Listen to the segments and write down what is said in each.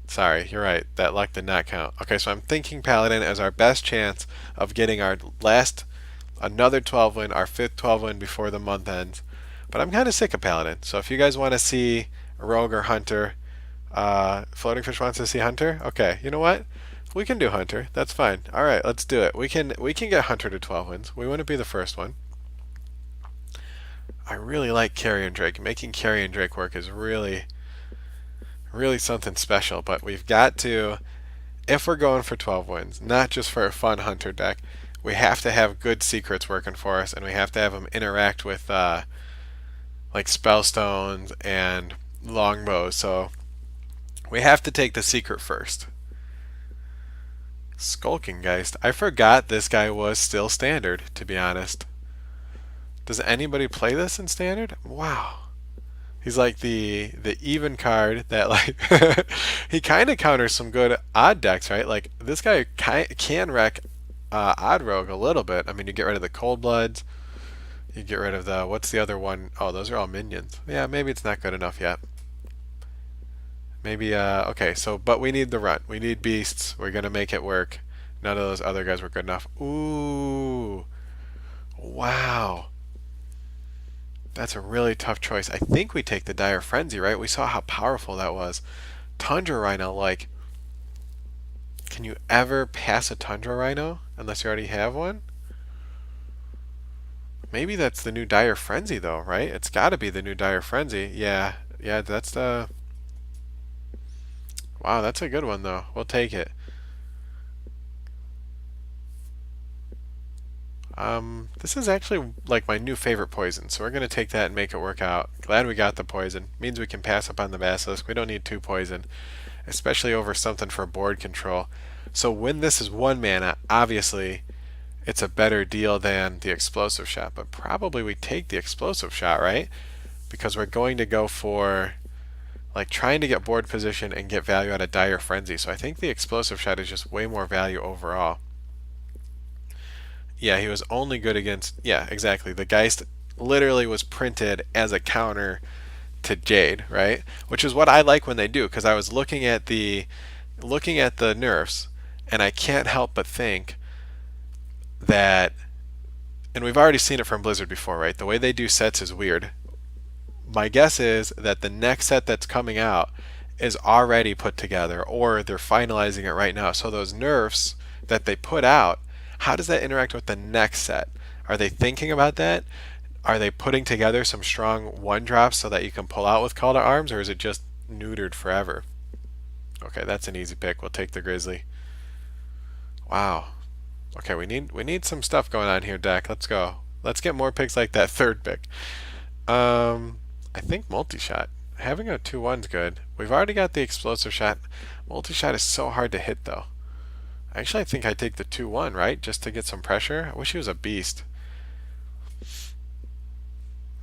Sorry, you're right. That luck did not count. Okay, so I'm thinking Paladin as our best chance of getting our last another 12 win, our fifth 12 win before the month ends. But I'm kind of sick of Paladin. So if you guys want to see Rogue or Hunter, Floating Fish wants to see Hunter. Okay, you know what? We can do Hunter. That's fine. All right, let's do it. We can get Hunter to 12 wins. We wouldn't be the first one. I really like Carrion Drake. Making Carrion Drake work is really something special. But we've got to, if we're going for 12 wins, not just for a fun Hunter deck, we have to have good secrets working for us, and we have to have them interact with like spellstones and longbows. So we have to take the secret first. Skulking Geist. I forgot this guy was still standard, to be honest. Does anybody play this in standard? Wow. He's like the even card that like he kind of counters some good odd decks, right? Like this guy can wreck odd rogue a little bit. I mean, you get rid of the cold bloods, you get rid of the what's the other one? Oh, those are all minions. Yeah, maybe it's not good enough yet. Maybe okay. So, but we need the run. We need beasts. We're gonna make it work. None of those other guys were good enough. Ooh, wow. That's a really tough choice. I think we take the Dire Frenzy, right? We saw how powerful that was. Tundra Rhino, like, can you ever pass a Tundra Rhino unless you already have one? Maybe that's the new Dire Frenzy, though, right? It's got to be the new Dire Frenzy. Yeah, yeah, that's the. Wow, that's a good one, though. We'll take it. This is actually like my new favorite poison, so we're gonna take that and make it work out. Glad we got the poison. Means we can pass up on the basilisk. We don't need two poison, especially over something for board control. So when this is one mana, obviously it's a better deal than the explosive shot, but probably we take the explosive shot, right? Because we're going to go for like trying to get board position and get value out of Dire Frenzy. So I think the explosive shot is just way more value overall. Yeah, he was only good against. Yeah, exactly. The Geist literally was printed as a counter to Jade, right? Which is what I like when they do, because I was looking at the nerfs, and I can't help but think that, and we've already seen it from Blizzard before, right? The way they do sets is weird. My guess is that the next set that's coming out is already put together, or they're finalizing it right now. So those nerfs that they put out, how does that interact with the next set? Are they thinking about that? Are they putting together some strong one drops so that you can pull out with Call to Arms, or is it just neutered forever? Okay, that's an easy pick. We'll take the Grizzly. Wow. Okay, we need some stuff going on here, deck. Let's go. Let's get more picks like that third pick. I think multi-shot. Having a 2-1's good. We've already got the explosive shot. Multi-shot is so hard to hit, though. Actually, I think I take the 2-1, right? Just to get some pressure. I wish he was a beast.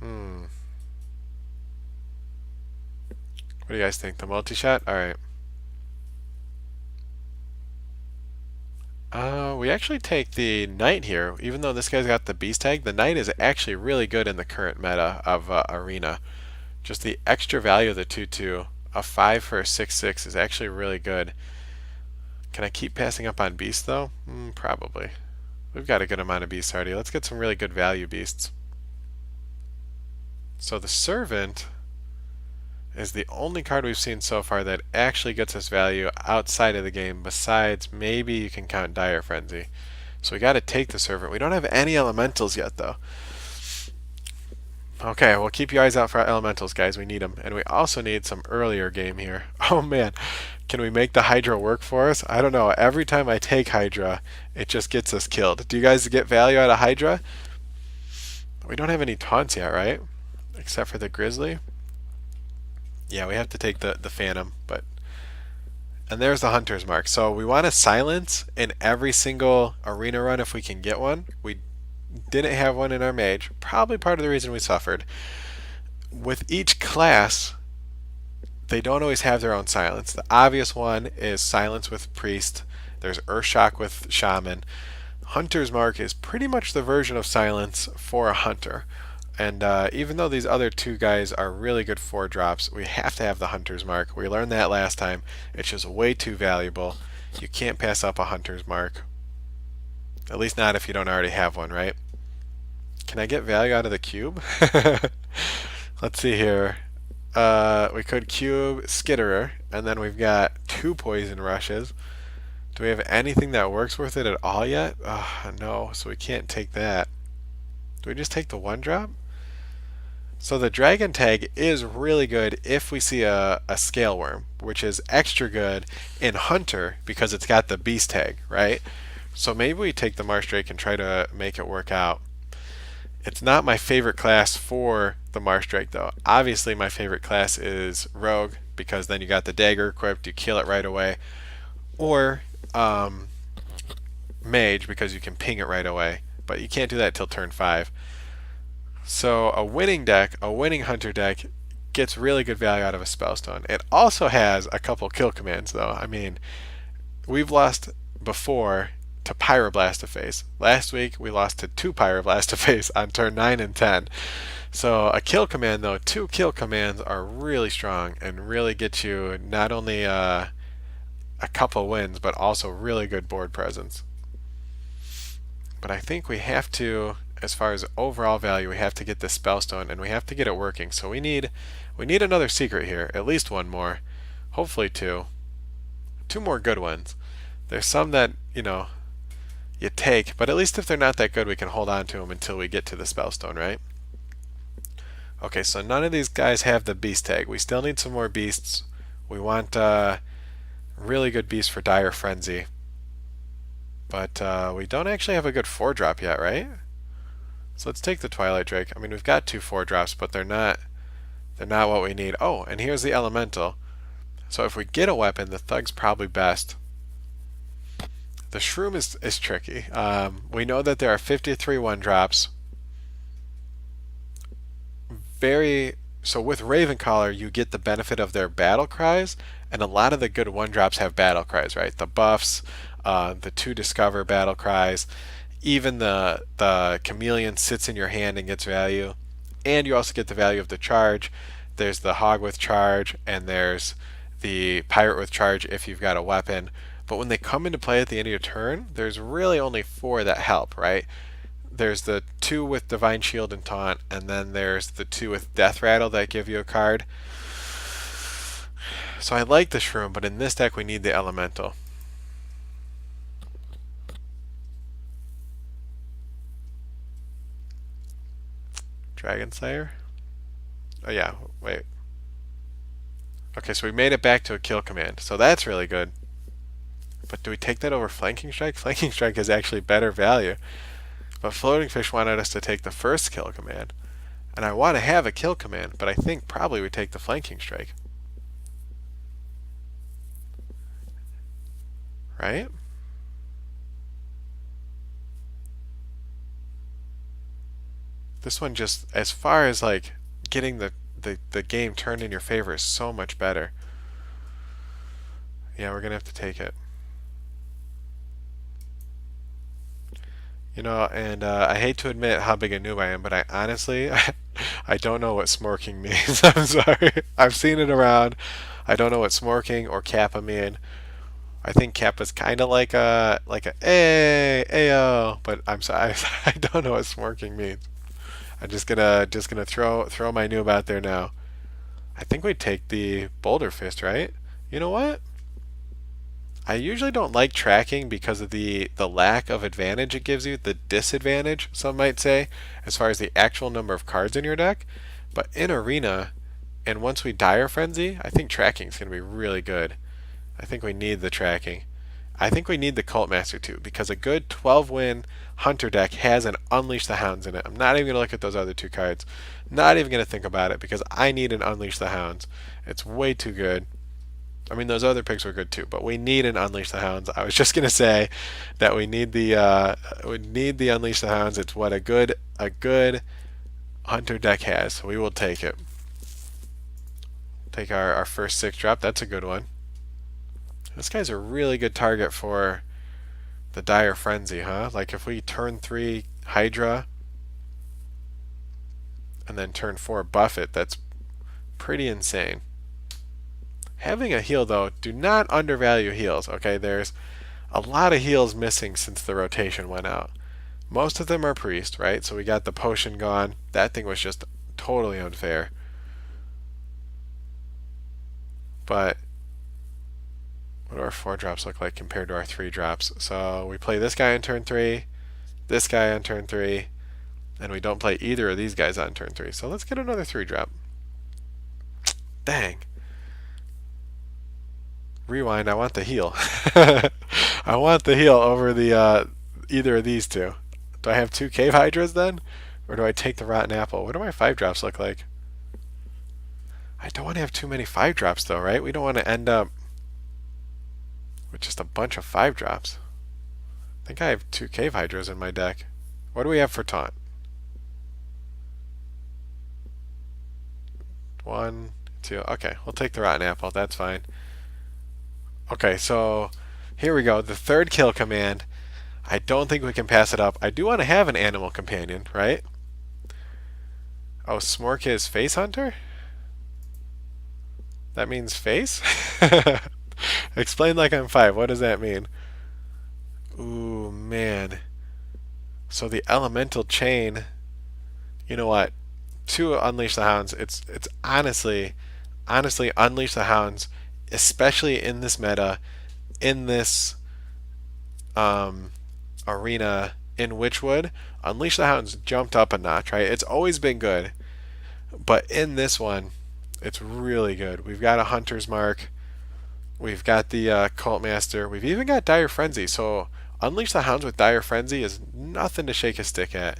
Hmm. What do you guys think? The multi-shot? Alright. We actually take the Knight here. Even though this guy's got the beast tag, the Knight is actually really good in the current meta of Arena. Just the extra value of the 2-2, a 5 for a 6-6 is actually really good. Can I keep passing up on beasts though? Probably. We've got a good amount of beasts already. Let's get some really good value beasts. So the Servant is the only card we've seen so far that actually gets us value outside of the game, besides maybe you can count Dire Frenzy. So we got to take the Servant. We don't have any elementals yet though. Okay, well keep your eyes out for our elementals, guys. We need them. And we also need some earlier game here. Oh man, can we make the Hydra work for us? I don't know. Every time I take Hydra, it just gets us killed. Do you guys get value out of Hydra? We don't have any taunts yet, right? Except for the Grizzly. Yeah, we have to take the Phantom, but and there's the Hunter's Mark. So we want to silence in every single arena run if we can get one. We didn't have one in our mage. Probably part of the reason we suffered. With each class, they don't always have their own silence. The obvious one is silence with priest. There's Earthshock with shaman. Hunter's Mark is pretty much the version of silence for a hunter. And even though these other two guys are really good 4-drops, we have to have the Hunter's Mark. We learned that last time. It's just way too valuable. You can't pass up a Hunter's Mark. At least not if you don't already have one, right? Can I get value out of the cube? Let's see here. We could cube Skitterer, and then we've got 2 poison rushes. Do we have anything that works with it at all yet? No, so we can't take that. Do we just take the 1-drop? So the dragon tag is really good if we see a scale worm, which is extra good in Hunter because it's got the beast tag, right? So maybe we take the Marsh Drake and try to make it work out. It's not my favorite class for the Marsh Drake though. Obviously my favorite class is Rogue because then you got the dagger equipped, you kill it right away. Or Mage because you can ping it right away. But you can't do that till turn 5. So a winning deck, a winning Hunter deck, gets really good value out of a Spellstone. It also has a couple kill commands though. I mean, we've lost before to Pyroblastophase. Last week we lost to 2 Pyroblastophase on turn 9 and 10. So a kill command though, 2 kill commands are really strong and really get you not only a couple wins but also really good board presence. But I think we have to, as far as overall value, we have to get this Spellstone and we have to get it working. So we need another secret here, at least one more, hopefully 2 more good ones. There's some that you take, but at least if they're not that good, we can hold on to them until we get to the Spellstone, right? Okay, so none of these guys have the beast tag. We still need some more beasts. We want really good beasts for Dire Frenzy. But we don't actually have a good 4-drop yet, right? So let's take the Twilight Drake. I mean, we've got 2 4-drops, but they're not what we need. Oh, and here's the Elemental. So if we get a weapon, the Thug's probably best. The Shroom is tricky. We know that there are 53 1-drops. So with Ravencaller, you get the benefit of their battle cries, and a lot of the good 1-drops have battle cries, right? The buffs, the 2 discover battle cries, even the chameleon sits in your hand and gets value, and you also get the value of the charge. There's the hog with charge, and there's the pirate with charge if you've got a weapon. But when they come into play at the end of your turn, there's really only 4 that help, right? There's the 2 with Divine Shield and Taunt, and then there's the 2 with Death Rattle that give you a card. So I like the Shroom, but in this deck we need the Elemental. Dragon Slayer? Oh yeah, wait. Okay, so we made it back to a kill command, so that's really good. But do we take that over Flanking Strike? Flanking Strike is actually better value. But Floating Fish wanted us to take the first kill command. And I want to have a kill command, but I think probably we take the Flanking Strike. Right? This one just, as far as like getting the game turned in your favor, is so much better. Yeah, we're going to have to take it. And I hate to admit how big a noob I am, but I honestly, I don't know what smorking means. I'm sorry. I've seen it around. I don't know what smorking or kappa mean. I think kappa's kind of like a hey, ayo, but I'm sorry, I don't know what smorking means. I'm just gonna throw my noob out there now. I think we take the Boulder Fist, right? You know what? I usually don't like tracking because of the lack of advantage it gives you, the disadvantage, some might say, as far as the actual number of cards in your deck. But in Arena, and once we Dire Frenzy, I think tracking is going to be really good. I think we need the tracking. I think we need the Cult Master too, because a good 12-win Hunter deck has an Unleash the Hounds in it. I'm not even going to look at those other 2 cards. Not even going to think about it, because I need an Unleash the Hounds. It's way too good. I mean, those other picks were good too, but we need an Unleash the Hounds. I was just gonna say that we need the Unleash the Hounds. It's what a good Hunter deck has. So we will take it. Take our first 6-drop. That's a good one. This guy's a really good target for the Dire Frenzy, huh? Like if we turn 3 Hydra, and then turn 4 buff it. That's pretty insane. Having a heal, though, do not undervalue heals, okay? There's a lot of heals missing since the rotation went out. Most of them are priest, right? So we got the potion gone. That thing was just totally unfair. But what do our 4 drops look like compared to our 3 drops? So we play this guy on turn 3, this guy on turn 3, and we don't play either of these guys on turn 3. So let's get another 3 drop. Dang. Rewind, I want the heal. I want the heal over the either of these two. Do I have 2 cave hydras then? Or do I take the rotten apple? What do my 5 drops look like? I don't want to have too many 5 drops though, right? We don't want to end up with just a bunch of 5 drops. I think I have 2 cave hydras in my deck. What do we have for taunt? 1, 2. Okay, we'll take the rotten apple. That's fine. Okay, so here we go. The 3rd kill command. I don't think we can pass it up. I do want to have an animal companion, right? Oh, Smork is face hunter? That means face? Explain like I'm 5. What does that mean? Ooh, man. So the elemental chain. You know what? To unleash the hounds, it's honestly unleash the hounds, especially in this meta, in this arena in Witchwood. Unleash the Hounds jumped up a notch, right? It's always been good, but in this one, it's really good. We've got a Hunter's Mark, we've got the Cult Master, we've even got Dire Frenzy. So Unleash the Hounds with Dire Frenzy is nothing to shake a stick at.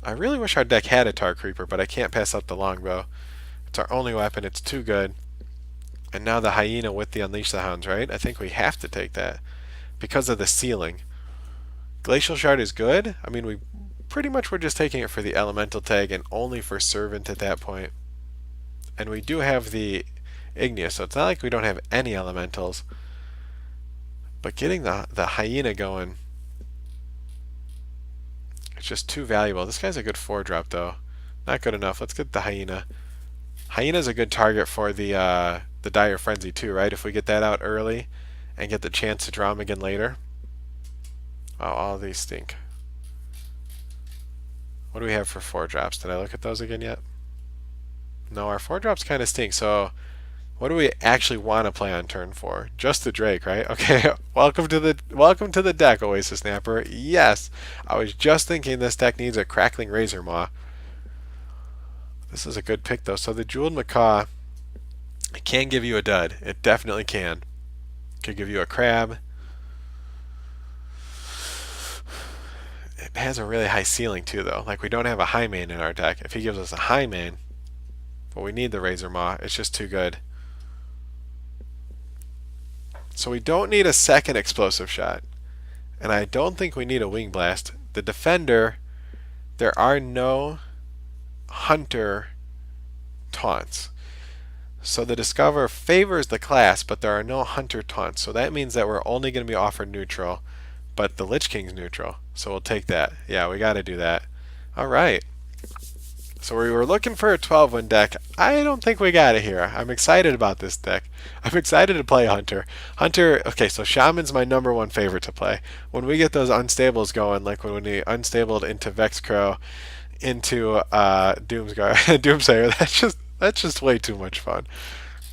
I really wish our deck had a Tar Creeper, but I can't pass up the Longbow. It's our only weapon. It's too good. And now the Hyena with the Unleash the Hounds, right? I think we have to take that because of the ceiling. Glacial Shard is good. I mean, we pretty much were just taking it for the Elemental tag and only for Servant at that point. And we do have the Igneous, so it's not like we don't have any Elementals. But getting the Hyena going, it's just too valuable. This guy's a good 4-drop, though. Not good enough. Let's get the Hyena. Hyena's a good target for the Dire Frenzy too, right? If we get that out early and get the chance to draw him again later. Oh, all of these stink. What do we have for 4 drops? Did I look at those again yet? No, our 4 drops kind of stink. So what do we actually want to play on turn 4? Just the Drake, right? Okay. welcome to the deck, Oasis Snapper. Yes, I was just thinking this deck needs a Crackling Razor Maw. This is a good pick though. So the Jeweled Macaw can give you a dud. It definitely can. Could give you a crab. It has a really high ceiling too though. Like we don't have a high main in our deck. If he gives us a high main, but we need the Razor Maw, it's just too good. So we don't need a second explosive shot. And I don't think we need a Wing Blast. The Defender, there are no Hunter taunts. So the Discover favors the class, but there are no Hunter taunts. So that means that we're only going to be offered neutral, but the Lich King's neutral. So we'll take that. Yeah, we got to do that. Alright. So we were looking for a 12-win deck. I don't think we got it here. I'm excited about this deck. I'm excited to play Hunter. Hunter, okay, so Shaman's my #1 favorite to play. When we get those unstables going, like when we unstabled into Vexcrow, into Doomsayer, that's just way too much fun.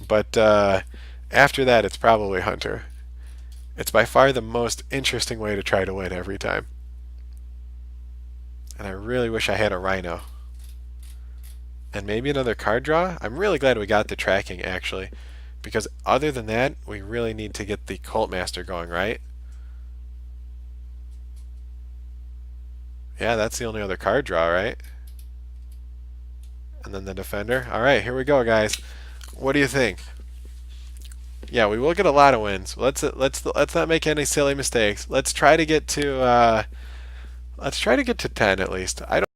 But after that, it's probably Hunter. It's by far the most interesting way to try to win every time. And I really wish I had a Rhino. And maybe another card draw. I'm really glad we got the tracking, actually. Because other than that, we really need to get the Cult Master going, right? Yeah, that's the only other card draw, right? And then the Defender. Alright, here we go, guys. What do you think? Yeah, we will get a lot of wins. Let's not make any silly mistakes. Let's try to get to 10 at least. I don't